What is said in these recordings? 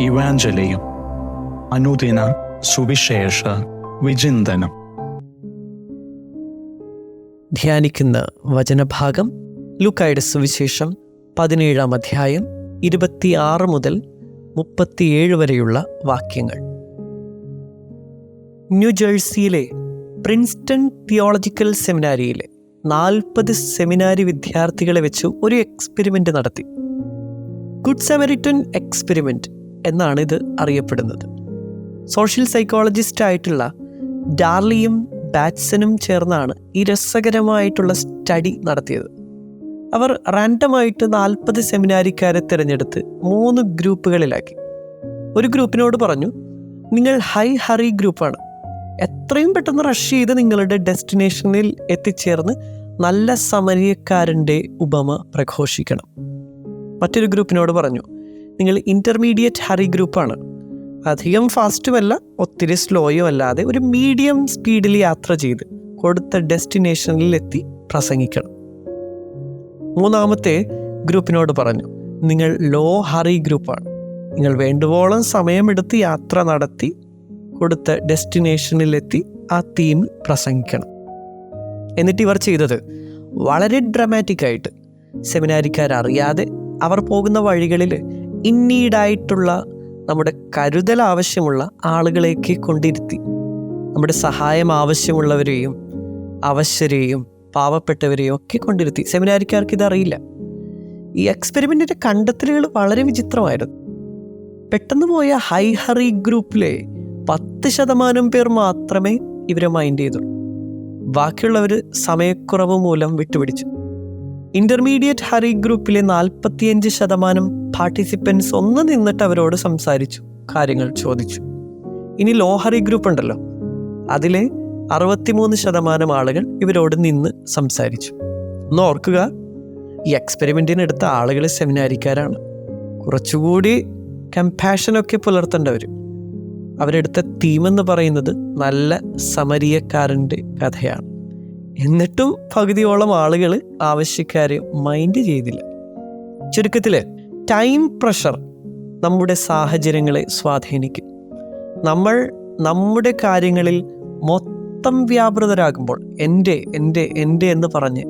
ഇവാഞ്ചലിയും അനുദിന സുവിശേഷ വിചിന്തനം. ധ്യാനിക്കുന്ന വചനഭാഗം ലൂക്കായുടെ സുവിശേഷം 17-ാം അധ്യായം 26 മുതൽ 37 വരെയുള്ള വാക്യങ്ങൾ. ന്യൂജേഴ്സിയിലെ പ്രിൻസ്റ്റൺ തിയോളജിക്കൽ സെമിനാരിയിലെ 40 സെമിനാരി വിദ്യാർത്ഥികളെ വെച്ച് ഒരു എക്സ്പെരിമെൻ്റ് നടത്തി. ഗുഡ് സമരിറ്റൻ എക്സ്പെരിമെൻ്റ് എന്നാണ് ഇത് അറിയപ്പെടുന്നത്. സോഷ്യൽ സൈക്കോളജിസ്റ്റ് ആയിട്ടുള്ള ഡാർലിയും ബാറ്റ്സനും ചേർന്നാണ് ഈ രസകരമായിട്ടുള്ള സ്റ്റഡി നടത്തിയത്. അവർ റാൻഡമായിട്ട് 40 സെമിനാരിക്കാരെ തിരഞ്ഞെടുത്ത് 3 ഗ്രൂപ്പുകളിലാക്കി. ഒരു ഗ്രൂപ്പിനോട് പറഞ്ഞു, നിങ്ങൾ ഹൈ ഹറി ഗ്രൂപ്പാണ്, എത്രയും പെട്ടെന്ന് റഷ് ചെയ്ത് നിങ്ങളുടെ ഡെസ്റ്റിനേഷനിൽ എത്തിച്ചേർന്ന് നല്ല സമരിയക്കാരൻ്റെ ഉപമ പ്രഘോഷിക്കണം. മറ്റൊരു ഗ്രൂപ്പിനോട് പറഞ്ഞു, നിങ്ങൾ ഇൻ്റർമീഡിയറ്റ് ഹറി ഗ്രൂപ്പാണ്, അധികം ഫാസ്റ്റുമല്ല ഒത്തിരി സ്ലോയും അല്ലാതെ ഒരു മീഡിയം സ്പീഡിൽ യാത്ര ചെയ്ത് കൊടുത്ത ഡെസ്റ്റിനേഷനിൽ എത്തി പ്രസംഗിക്കണം. മൂന്നാമത്തെ ഗ്രൂപ്പിനോട് പറഞ്ഞു, നിങ്ങൾ ലോ ഹറി ഗ്രൂപ്പാണ്, നിങ്ങൾ വേണ്ടുവോളം സമയമെടുത്ത് യാത്ര നടത്തി കൊടുത്ത ഡെസ്റ്റിനേഷനിലെത്തി ആ തീം പ്രസംഗിക്കണം. എന്നിട്ട് ഇവർ ചെയ്തത് വളരെ ഡ്രമാറ്റിക്കായിട്ട് സെമിനാരിക്കാരറിയാതെ അവർ പോകുന്ന വഴികളിൽ ഇന്നീഡായിട്ടുള്ള നമ്മുടെ കരുതൽ ആവശ്യമുള്ള ആളുകളേക്ക് കൊണ്ടിരുത്തി. നമ്മുടെ സഹായം ആവശ്യമുള്ളവരെയും അവശ്യരെയും പാവപ്പെട്ടവരെയും ഒക്കെ കൊണ്ടിരുത്തി. സെമിനാരിക്കാർക്ക് ഇതറിയില്ല. ഈ എക്സ്പെരിമെൻറ്റിൻ്റെ കണ്ടെത്തലുകൾ വളരെ വിചിത്രമായിരുന്നു. പെട്ടെന്ന് പോയ ഹൈ ഹറി ഗ്രൂപ്പിലെ 10% പേർ മാത്രമേ ഇവരെ മൈൻഡ് ചെയ്തുള്ളൂ. ബാക്കിയുള്ളവർ സമയക്കുറവ് മൂലം വിട്ടുപിടിച്ചു. ഇൻ്റർമീഡിയറ്റ് ഹറി ഗ്രൂപ്പിലെ 45% പാർട്ടിസിപ്പൻസ് ഒന്ന് നിന്നിട്ട് അവരോട് സംസാരിച്ചു, കാര്യങ്ങൾ ചോദിച്ചു. ഇനി ലോ ഹറി ഗ്രൂപ്പ് ഉണ്ടല്ലോ, അതിലെ 63% ആളുകൾ ഇവരോട് നിന്ന് സംസാരിച്ചു. ഒന്ന് ഓർക്കുക, ഈ എക്സ്പെരിമെൻറ്റിനെടുത്ത ആളുകൾ സെമിനാരിക്കാരാണ്. കുറച്ചുകൂടി കമ്പാഷനൊക്കെ പുലർത്തേണ്ടവർ. അവരെടുത്ത തീമെന്ന് പറയുന്നത് നല്ല സമരിയക്കാരൻ്റെ കഥയാണ്. എന്നിട്ടും പകുതിയോളം ആളുകൾ ആവശ്യക്കാരെ മൈൻഡ് ചെയ്തില്ല. ചുരുക്കത്തിൽ, ടൈം പ്രഷർ നമ്മുടെ സാഹചര്യങ്ങളെ സ്വാധീനിക്കും. നമ്മൾ നമ്മുടെ കാര്യങ്ങളിൽ മൊത്തം വ്യാപൃതരാകുമ്പോൾ, എൻ്റെ എൻ്റെ എൻ്റെ എന്ന് പറഞ്ഞ്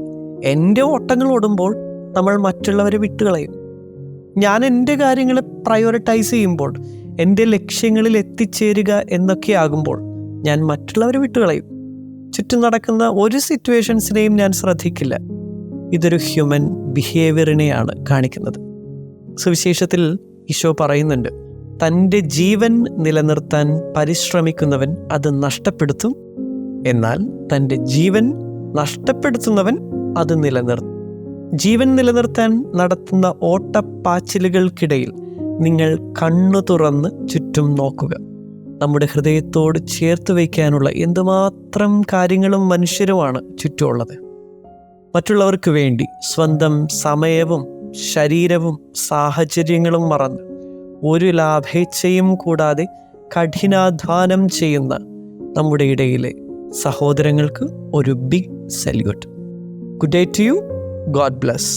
എൻ്റെ ഓട്ടങ്ങൾ ഓടുമ്പോൾ നമ്മൾ മറ്റുള്ളവരെ വിട്ടുകളയും. ഞാൻ എൻ്റെ കാര്യങ്ങളെ പ്രയോറിറ്റൈസ് ചെയ്യുമ്പോൾ, എൻ്റെ ലക്ഷ്യങ്ങളിൽ എത്തിച്ചേരുക എന്നൊക്കെ ആകുമ്പോൾ ഞാൻ മറ്റുള്ളവരെ വിട്ടുകളയും. ചുറ്റും നടക്കുന്ന ഒരു സിറ്റുവേഷൻസിനെയും ഞാൻ ശ്രദ്ധിക്കില്ല. ഇതൊരു ഹ്യൂമൻ ബിഹേവിയറിനെയാണ് കാണിക്കുന്നത്. സുവിശേഷത്തിൽ ഈശോ പറയുന്നുണ്ട്, തൻ്റെ ജീവൻ നിലനിർത്താൻ പരിശ്രമിക്കുന്നവൻ അത് നഷ്ടപ്പെടുത്തും, എന്നാൽ തൻ്റെ ജീവൻ നഷ്ടപ്പെടുത്തുന്നവൻ അത് നിലനിർത്തും. ജീവൻ നിലനിർത്താൻ നടത്തുന്ന ഓട്ടപ്പാച്ചിലുകൾക്കിടയിൽ നിങ്ങൾ കണ്ണു തുറന്ന് ചുറ്റും നോക്കുക. നമ്മുടെ ഹൃദയത്തോട് ചേർത്ത് വയ്ക്കാനുള്ള എന്തുമാത്രം കാര്യങ്ങളും മനുഷ്യരുമാണ് ചുറ്റുമുള്ളത്. മറ്റുള്ളവർക്ക് വേണ്ടി സ്വന്തം സമയവും ശരീരവും സാഹചര്യങ്ങളും മറന്ന് ഒരു ലാഭേച്ഛയും കൂടാതെ കഠിനാധ്വാനം ചെയ്യുന്ന നമ്മുടെ ഇടയിലെ സഹോദരങ്ങൾക്ക് ഒരു big salute. Good day to you. God bless.